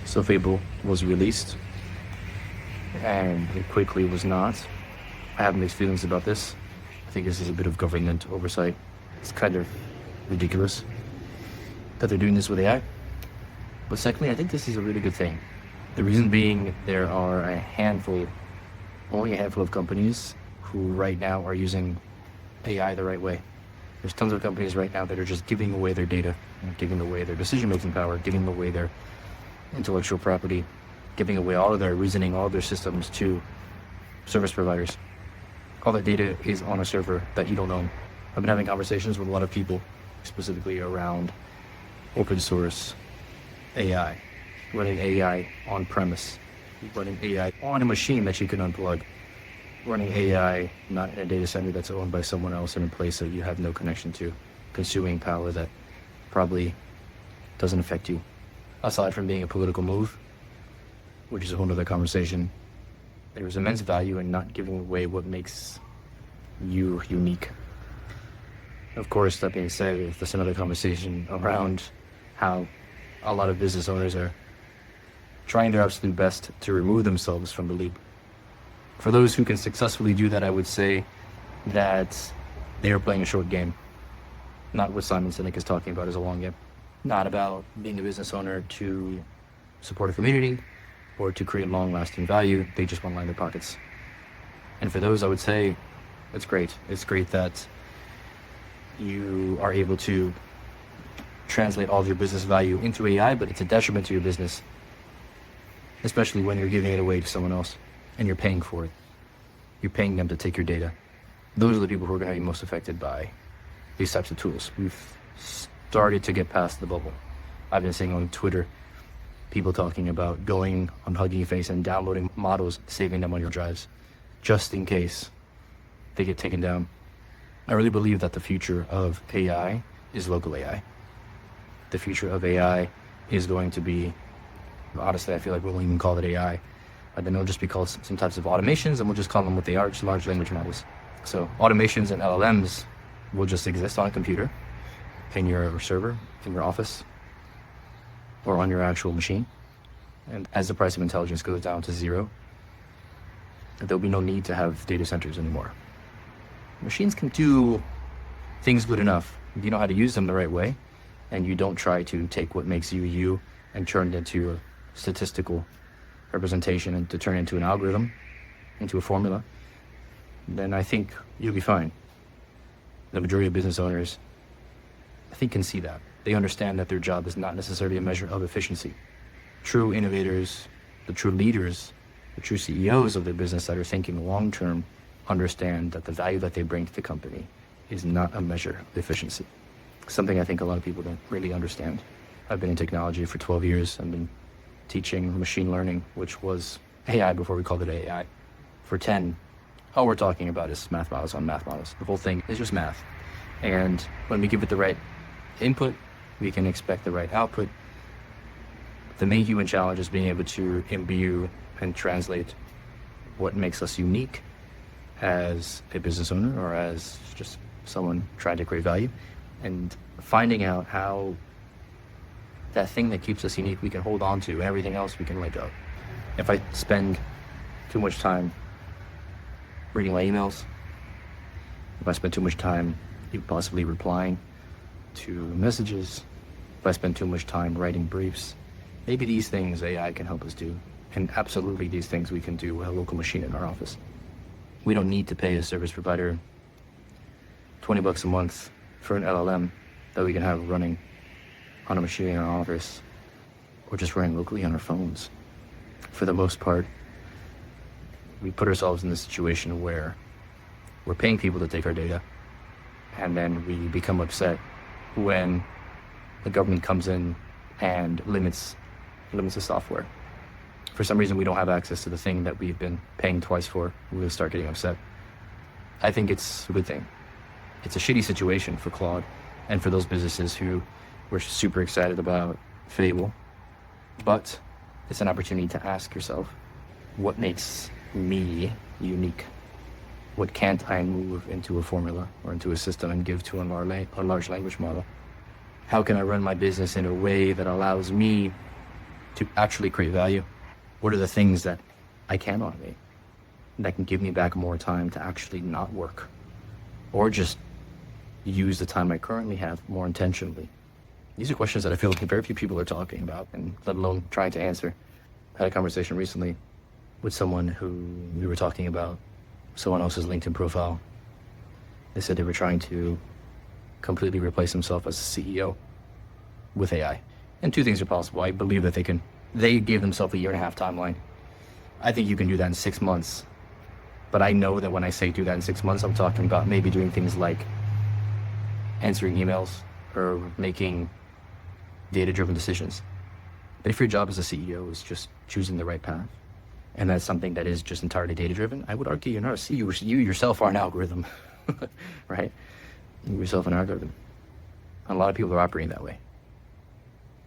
So Fable was released, and it quickly was not. I have mixed feelings about this. I think this is a bit of government oversight. It's kind of ridiculous that they're doing this with AI. But secondly, I think this is a really good thing. The reason being, there are only a handful of companies who right now are using AI the right way. There's tons of companies right now that are just giving away their data, giving away their decision-making power, giving away their intellectual property, giving away all of their reasoning, all of their systems to service providers. All that data is on a server that you don't own. I've been having conversations with a lot of people, specifically around open source AI, running AI on premise, running AI on a machine that you can unplug, running AI not in a data center that's owned by someone else in a place that you have no connection to, consuming power that probably doesn't affect you. Aside from being a political move, which is a whole other conversation, there is immense value in not giving away what makes you unique. Of course, that being said, that's another conversation around how a lot of business owners are trying their absolute best to remove themselves from the loop. For those who can successfully do that, I would say that they are playing a short game. Not what Simon Sinek is talking about as a long game. Not about being a business owner to support a community or to create long-lasting value. They just want to line their pockets. And for those, I would say it's great. It's great that you are able to translate all of your business value into AI, but it's a detriment to your business, especially when you're giving it away to someone else and you're paying for it. You're paying them to take your data. Those are the people who are going to be most affected by these types of tools. We've started to get past the bubble. I've been seeing on Twitter people talking about going on Hugging Face and downloading models, saving them on your drives, just in case they get taken down. I really believe that the future of AI is local AI. The future of AI is going to be, honestly, I feel like we won't even call it AI. Then it'll just be called some types of automations, and we'll just call them what they are, just large language models. So automations and LLMs will just exist on a computer, in your server, in your office, or on your actual machine. And as the price of intelligence goes down to zero, there'll be no need to have data centers anymore. Machines can do things good enough if you know how to use them the right way, and you don't try to take what makes you you and turn it into a statistical representation and to turn it into an algorithm, into a formula, then I think you'll be fine. The majority of business owners, I think, can see that. They understand that their job is not necessarily a measure of efficiency. True innovators, the true leaders, the true CEOs of their business that are thinking long-term understand that the value that they bring to the company is not a measure of efficiency. Something I think a lot of people don't really understand. I've been in technology for 12 years. I've been teaching machine learning, which was AI before we called it AI, for 10. All we're talking about is math models on math models. The whole thing is just math. And when we give it the right input, we can expect the right output. The main human challenge is being able to imbue and translate what makes us unique as a business owner or as just someone trying to create value, and finding out how that thing that keeps us unique we can hold on to, and everything else we can let go. If I spend too much time reading my emails, if I spend too much time possibly replying to messages, if I spend too much time writing briefs, maybe these things AI can help us do. And absolutely these things we can do with a local machine in our office. We don't need to pay a service provider $20 a month for an LLM that we can have running on a machine in our office, or just running locally on our phones. For the most part, we put ourselves in this situation where we're paying people to take our data, and then we become upset when the government comes in and limits the software. For some reason, we don't have access to the thing that we've been paying twice for. We'll start getting upset. I think it's a good thing. It's a shitty situation for Claude and for those businesses who were super excited about Fable. But it's an opportunity to ask yourself, what makes me unique? What can't I move into a formula or into a system and give to a large language model? How can I run my business in a way that allows me to actually create value? What are the things that I can automate that can give me back more time to actually not work, or just use the time I currently have more intentionally? These are questions that I feel like very few people are talking about, and let alone trying to answer. I had a conversation recently with someone who we were talking about someone else's LinkedIn profile. They said they were trying to completely replace themselves as a CEO with AI. And two things are possible. I believe that they gave themselves a 1.5-year timeline. I think you can do that in 6 months. But I know that when I say do that in 6 months, I'm talking about maybe doing things like answering emails or making data-driven decisions. But if your job as a CEO is just choosing the right path, and that's something that is just entirely data-driven, I would argue you're not a CEO. You yourself are an algorithm, right? You yourself an algorithm. And a lot of people are operating that way.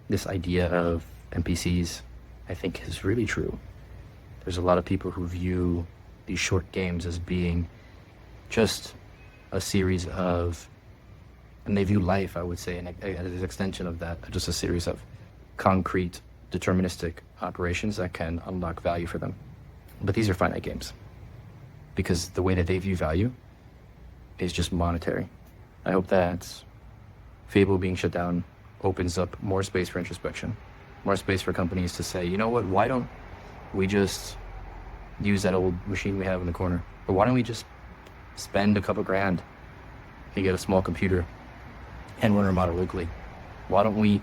This idea of NPCs, I think, is really true. There's a lot of people who view these short games as being just a series of, and they view life, I would say, as an extension of that, just a series of concrete, deterministic operations that can unlock value for them. But these are finite games, because the way that they view value is just monetary. I hope that Fable being shut down opens up more space for introspection, more space for companies to say, you know what, why don't we just use that old machine we have in the corner? Or why don't we just spend a couple grand and get a small computer and run our model locally? Why don't we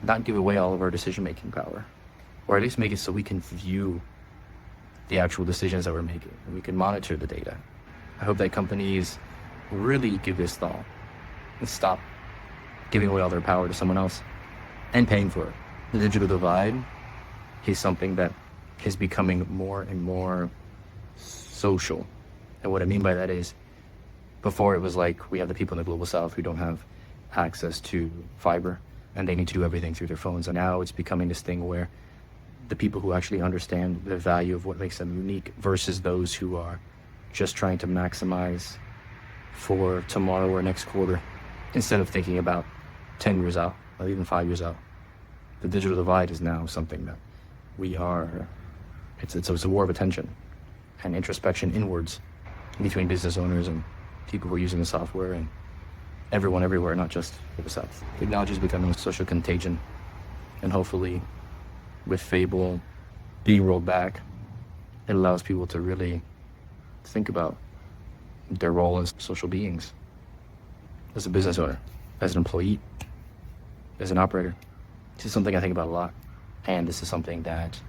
not give away all of our decision-making power, or at least make it so we can view the actual decisions that we're making, and we can monitor the data? I hope that companies really give this thought and stop giving away all their power to someone else and paying for it. The digital divide is something that is becoming more and more social. And what I mean by that is, before it was like we have the people in the global south who don't have access to fiber and they need to do everything through their phones. And now it's becoming this thing where the people who actually understand the value of what makes them unique versus those who are just trying to maximize for tomorrow or next quarter, instead of thinking about 10 years out or even 5 years out. The digital divide is now something that it's a war of attention and introspection inwards between business owners and people who are using the software, and everyone everywhere, not just the South. Technology is becoming a social contagion, and hopefully with Fable being rolled back, it allows people to really think about their role as social beings, as a business owner, as an employee, as an operator. This is something I think about a lot, and this is something that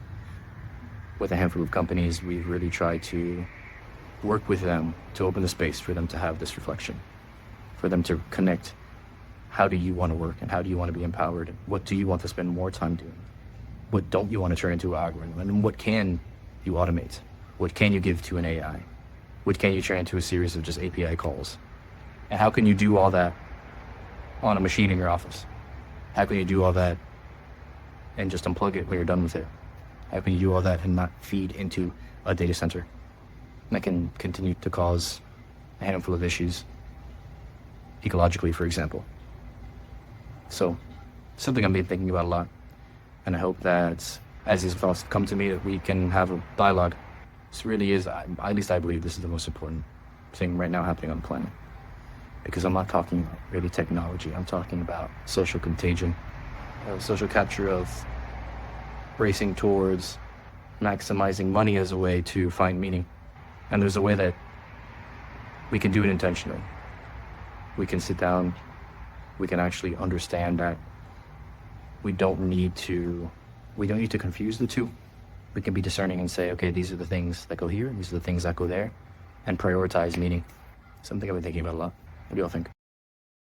with a handful of companies, we've really tried to work with them to open the space for them to have this reflection, for them to connect. How do you want to work, and how do you want to be empowered? What do you want to spend more time doing? What don't you want to turn into an algorithm? And what can you automate? What can you give to an AI? What can you turn into a series of just API calls? And how can you do all that on a machine in your office? How can you do all that and just unplug it when you're done with it? How can you do all that and not feed into a data center? That can continue to cause a handful of issues, ecologically, for example. So, something I've been thinking about a lot. And I hope that as these thoughts come to me, that we can have a dialogue. This really is, at least I believe, this is the most important thing right now happening on the planet. Because I'm not talking about really technology. I'm talking about social contagion, social capture of racing towards maximizing money as a way to find meaning. And there's a way that we can do it intentionally. We can sit down, we can actually understand that we don't need to confuse the two. We can be discerning and say, okay, these are the things that go here, and these are the things that go there, and prioritize meaning. Something I've been thinking about a lot. What do y'all think?